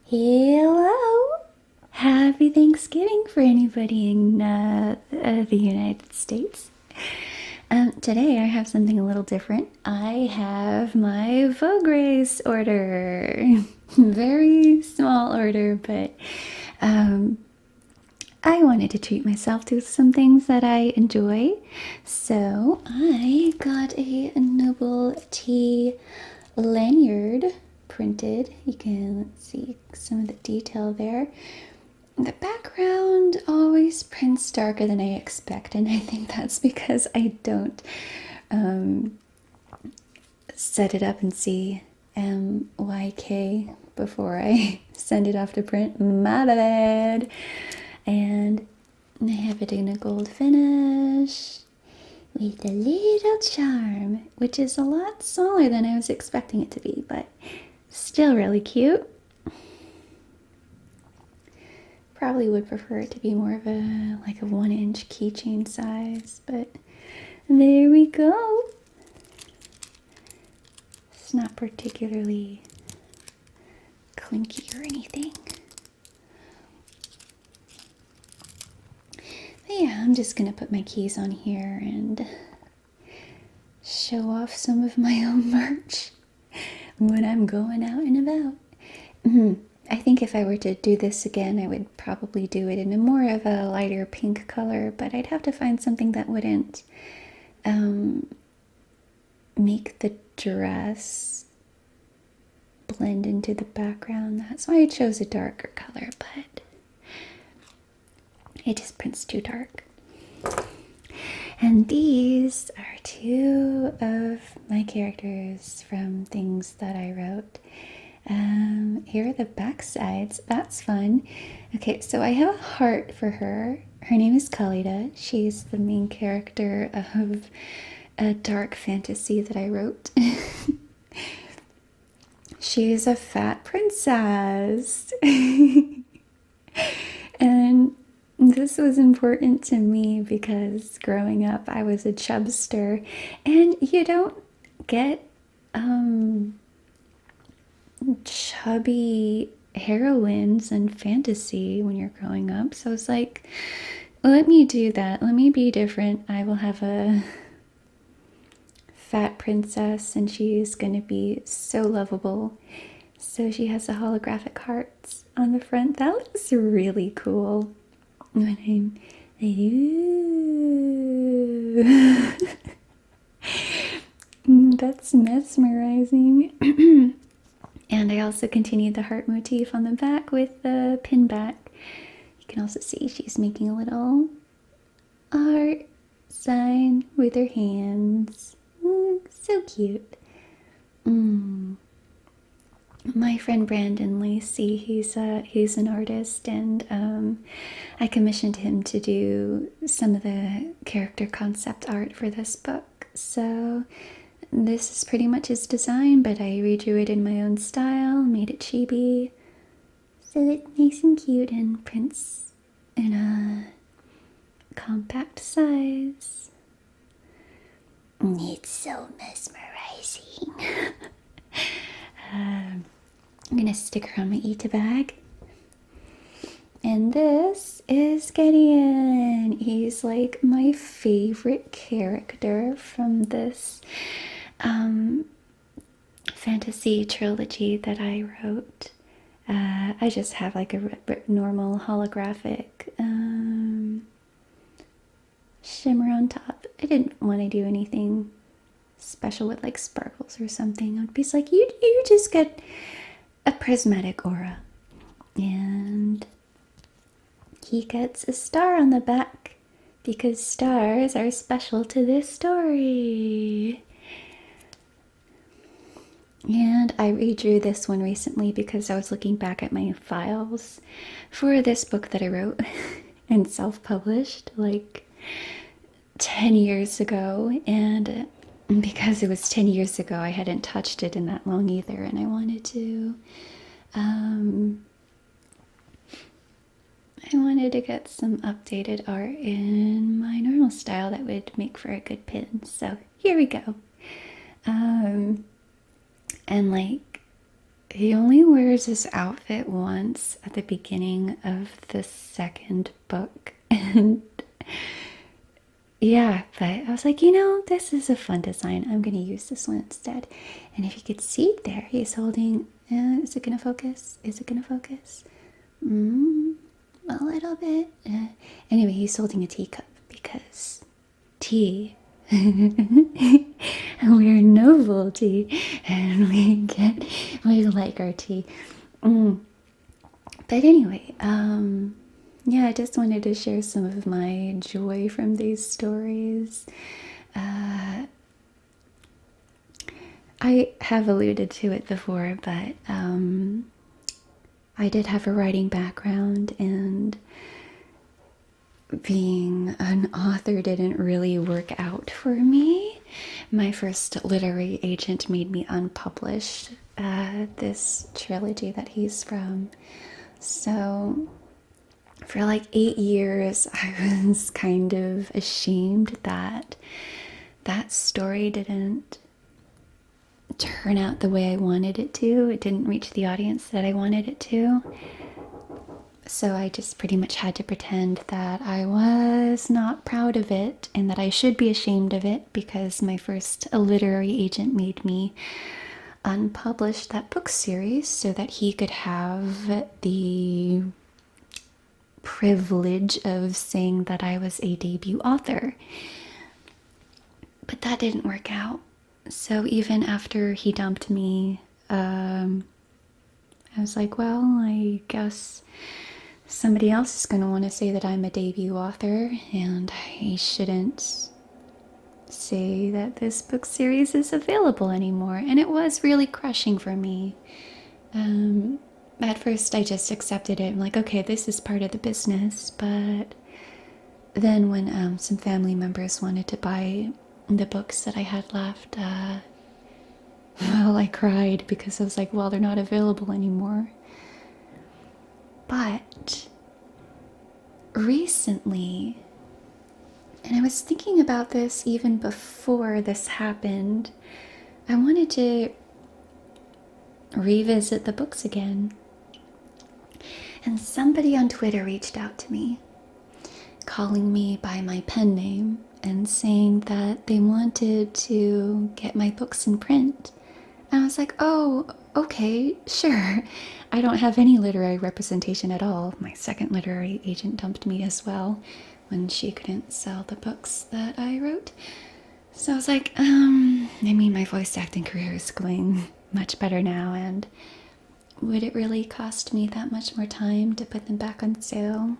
Hello! Happy Thanksgiving for anybody in the United States. Today I have something a little different. I have my Vograce order. Very small order, but I wanted to treat myself to some things that I enjoy. So I got a Noble Tea lanyard printed. You can see some of the detail there. The background always prints darker than I expect, and I think that's because I don't set it up and see MYK before I send it off to print. My bad. And I have it in a gold finish with a little charm, which is a lot smaller than I was expecting it to be, but still really cute. Probably would prefer it to be more of a 1-inch keychain size, but there we go. It's not particularly clinky or anything. But yeah, I'm just gonna put my keys on here and show off some of my own merch when I'm going out and about. I think if I were to do this again, I would probably do it in a more of a lighter pink color, but I'd have to find something that wouldn't make the dress blend into the background. That's why I chose a darker color, but it just prints too dark. And these are two of my characters from things that I wrote. Here are the back sides. That's fun. Okay, so I have a heart for her. Her name is Khalida. She's the main character of a dark fantasy that I wrote. She's a fat princess. And this was important to me because growing up I was a chubster, and you don't get chubby heroines in fantasy when you're growing up. So it's like, let me do that. Let me be different. I will have a fat princess, and she's gonna be so lovable. So she has the holographic hearts on the front. That looks really cool. When I'm that's mesmerizing. And I also continued the heart motif on the back with the pin back. You can also see she's making a little heart sign with her hands. So cute. My friend Brandon Lacey, he's an artist, and I commissioned him to do some of the character concept art for this book. So this is pretty much his design, but I redrew it in my own style, made it chibi, so it's nice and cute and prints in a compact size. It's so mesmerizing. I'm gonna stick her on my Ita bag. And this is Gideon. He's like my favorite character from this fantasy trilogy that I wrote. I just have like a normal holographic shimmer on top. I didn't want to do anything special with like sparkles or something. I'd be like, you just get a prismatic aura. And he gets a star on the back because stars are special to this story. And I redrew this one recently because I was looking back at my files for this book that I wrote and self-published like 10 years ago. And because it was 10 years ago, I hadn't touched it in that long either. And I wanted to get some updated art in my normal style that would make for a good pin. So here we go. And like he only wears his outfit once at the beginning of the second book. And yeah, but I was like, this is a fun design. I'm going to use this one instead. And if you could see there, he's holding, is it going to focus? Is it going to focus? A little bit. Anyway, he's holding a teacup because tea. And we're novelty, and we like our tea. But anyway, yeah, I just wanted to share some of my joy from these stories. I have alluded to it before, but I did have a writing background, and being an author didn't really work out for me. My first literary agent made me unpublish this trilogy that he's from. So for like 8 years, I was kind of ashamed that that story didn't turn out the way I wanted it to. It didn't reach the audience that I wanted it to. So I just pretty much had to pretend that I was not proud of it and that I should be ashamed of it because my first literary agent made me unpublish that book series so that he could have the privilege of saying that I was a debut author. But that didn't work out. So even after he dumped me, I was like, well, I guess somebody else is going to want to say that I'm a debut author, and I shouldn't say that this book series is available anymore. And it was really crushing for me. At first, I just accepted it. I'm like, okay, this is part of the business. But then when some family members wanted to buy the books that I had left, well, I cried because I was like, well, they're not available anymore. But recently, and I was thinking about this even before this happened, I wanted to revisit the books again. And somebody on Twitter reached out to me, calling me by my pen name and saying that they wanted to get my books in print. And I was like, oh, okay, sure. I don't have any literary representation at all. My second literary agent dumped me as well when she couldn't sell the books that I wrote. So I was like, my voice acting career is going much better now, and would it really cost me that much more time to put them back on sale?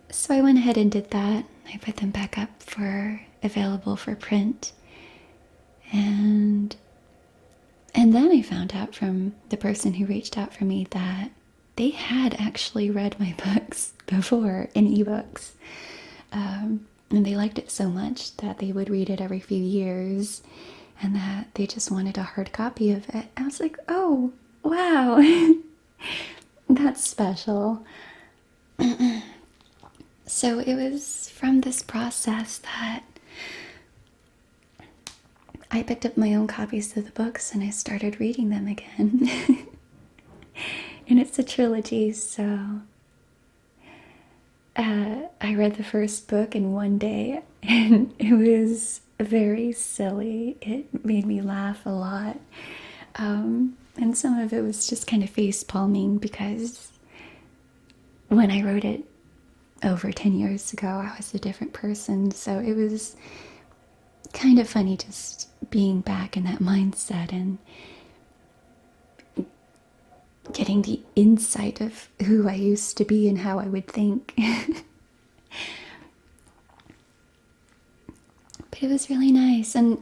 So I went ahead and did that. I put them back up for available for print. And then I found out from the person who reached out for me that they had actually read my books before in ebooks. And they liked it so much that they would read it every few years and that they just wanted a hard copy of it. I was like, oh, wow, that's special. So it was from this process that I picked up my own copies of the books and I started reading them again. And it's a trilogy, so I read the first book in one day, and it was very silly. It made me laugh a lot. And some of it was just kind of face palming because when I wrote it over 10 years ago, I was a different person. So it was kind of funny just being back in that mindset and getting the insight of who I used to be and how I would think. But it was really nice and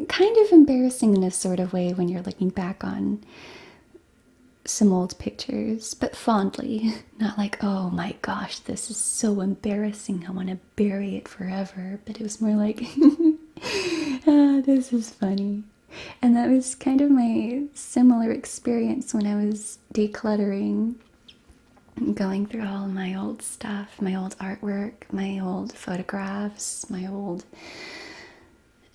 kind of embarrassing in a sort of way when you're looking back on some old pictures, but fondly. Not like, oh my gosh, this is so embarrassing, I want to bury it forever. But it was more like, this is funny. And that was kind of my similar experience when I was decluttering, going through all my old stuff, my old artwork, my old photographs, my old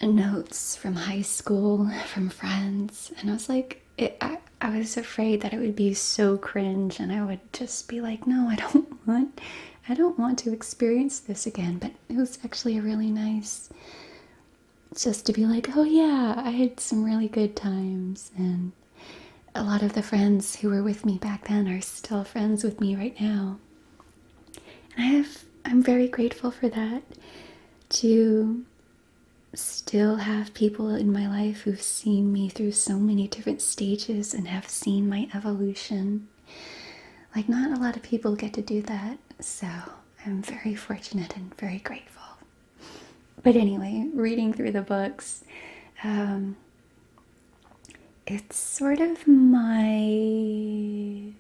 notes from high school, from friends. And I was like, I was afraid that it would be so cringe and I would just be like, no, I don't want to experience this again. But it was actually a really nice, just to be like, oh yeah, I had some really good times. And a lot of the friends who were with me back then are still friends with me right now. And I'm very grateful for that, to still have people in my life who've seen me through so many different stages and have seen my evolution. Like, not a lot of people get to do that, so I'm very fortunate and very grateful. But anyway, reading through the books, it's sort of my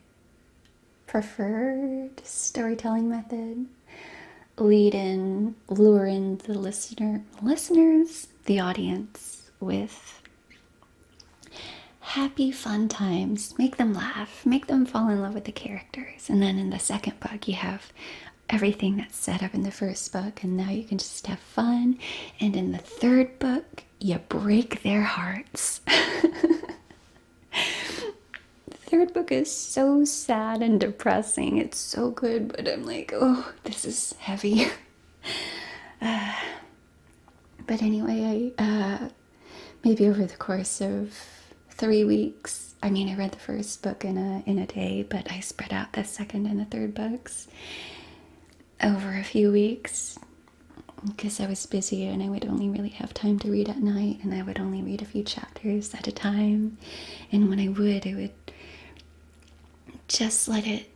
preferred storytelling method. Lure in the listeners, the audience, with happy, fun times. Make them laugh, make them fall in love with the characters. And then in the second book, you have everything that's set up in the first book, and now you can just have fun. And in the third book, you break their hearts. Third book is so sad and depressing. It's so good, but I'm like, oh, this is heavy. But anyway, maybe over the course of 3 weeks, I mean, I read the first book in a day, but I spread out the second and the third books over a few weeks because I was busy and I would only really have time to read at night, and I would only read a few chapters at a time. And when I would just let it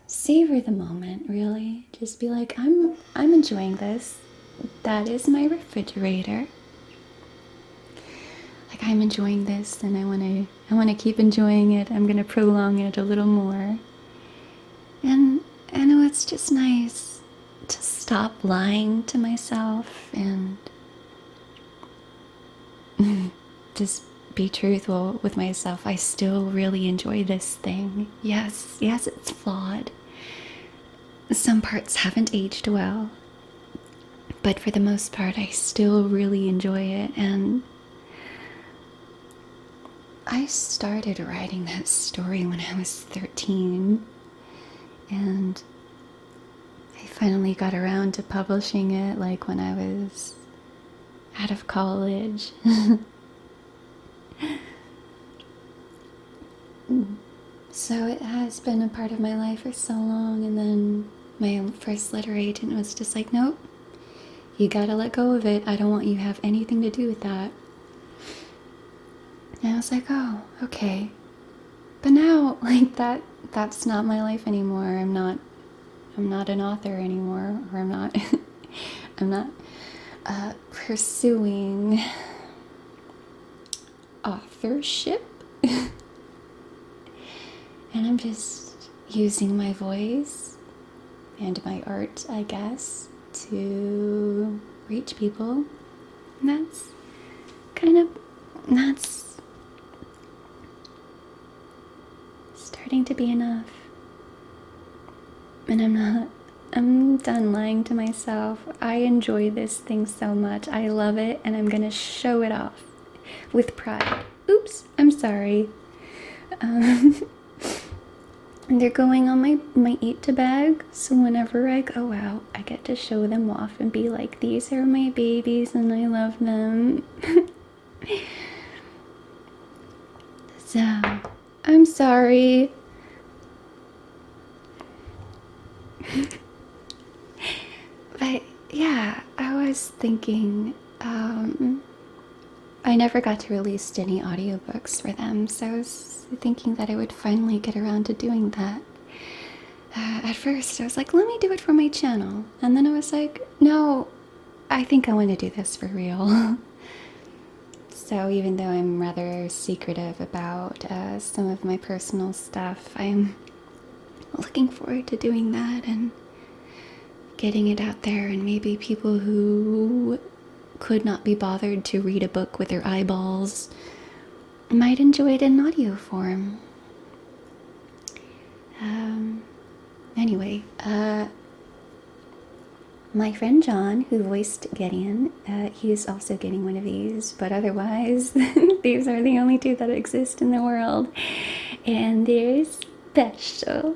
savor the moment, really. Just be like, I'm enjoying this. That is my refrigerator. Like, I'm enjoying this, and I want to keep enjoying it. I'm going to prolong it a little more. And I know it's just nice to stop lying to myself and just be truthful with myself. I still really enjoy this thing. Yes, it's flawed. Some parts haven't aged well, but for the most part, I still really enjoy it. And I started writing that story when I was 13, and I finally got around to publishing it like when I was out of college. So it has been a part of my life for so long, and then my first letter agent was just like, nope, you gotta let go of it. I don't want you to have anything to do with that. And I was like, oh, okay. But now, like, that's not my life anymore. I'm not an author anymore, or I'm not pursuing authorship. And I'm just using my voice and my art, I guess, to reach people. And that's starting to be enough. And I'm done lying to myself. I enjoy this thing so much. I love it, and I'm gonna show it off with pride. Oops, I'm sorry. They're going on my eat to bag, so whenever I go out, I get to show them off and be like, these are my babies and I love them. So, I'm sorry. But yeah, I was thinking, I never got to release any audiobooks for them, so I was thinking that I would finally get around to doing that. At first, I was like, let me do it for my channel. And then I was like, no, I think I want to do this for real. So even though I'm rather secretive about some of my personal stuff, I'm looking forward to doing that and getting it out there, and maybe people who could not be bothered to read a book with their eyeballs might enjoy it in audio form. Anyway, my friend John, who voiced Gideon, he's also getting one of these, but otherwise, these are the only two that exist in the world. And they're special.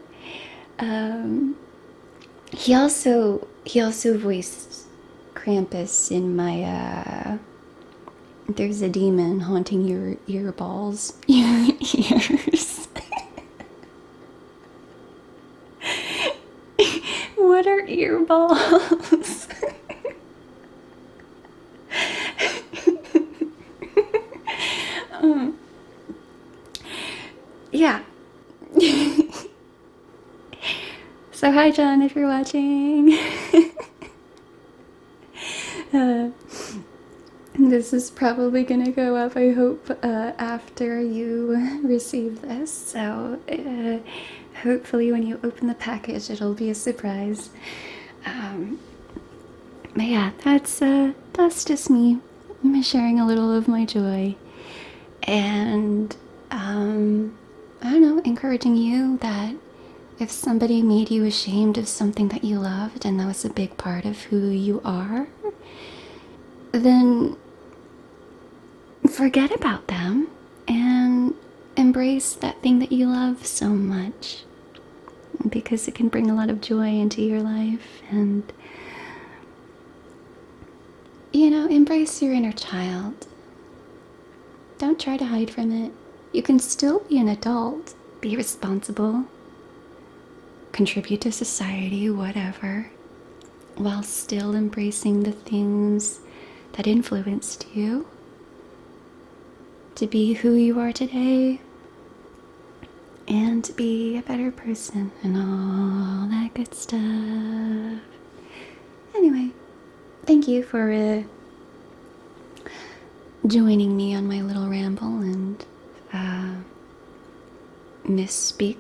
He also voiced Krampus in my there's a demon haunting your earballs, your ears. What are earballs? Yeah. So hi John, if you're watching. This is probably gonna go up, I hope, after you receive this. So hopefully when you open the package, it'll be a surprise. But yeah, that's just me. I'm sharing a little of my joy, and I don't know, encouraging you that if somebody made you ashamed of something that you loved and that was a big part of who you are, then forget about them and embrace that thing that you love so much, because it can bring a lot of joy into your life. And embrace your inner child. Don't try to hide from it. You can still be an adult, be responsible, contribute to society, whatever, while still embracing the things that influenced you to be who you are today and to be a better person and all that good stuff. Anyway, thank you for joining me on my little ramble and misspeak.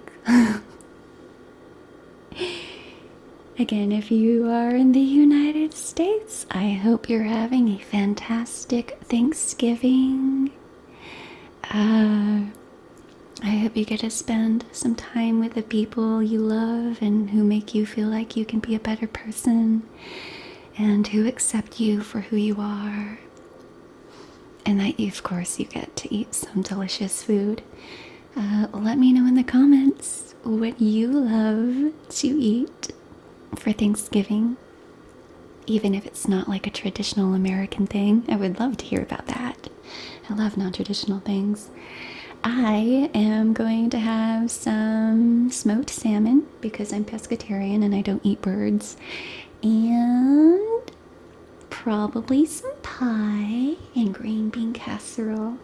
Again, if you are in the United States, I hope you're having a fantastic Thanksgiving. I hope you get to spend some time with the people you love and who make you feel like you can be a better person and who accept you for who you are. And that, of course, you get to eat some delicious food. Let me know in the comments what you love to eat for Thanksgiving. Even if it's not like a traditional American thing, I would love to hear about that. I love non-traditional things. I am going to have some smoked salmon because I'm pescatarian and I don't eat birds. And probably some pie and green bean casserole.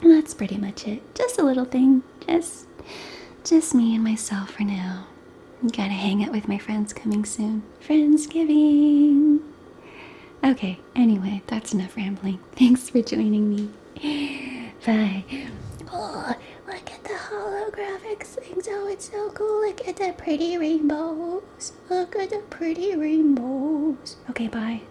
And that's pretty much it. Just a little thing. Just me and myself for now. Gotta hang out with my friends coming soon. Friendsgiving. Okay, anyway, that's enough rambling. Thanks for joining me. Bye. Oh, look at the holographic things. Oh, it's so cool. Look at the pretty rainbows. Look at the pretty rainbows. Okay, bye.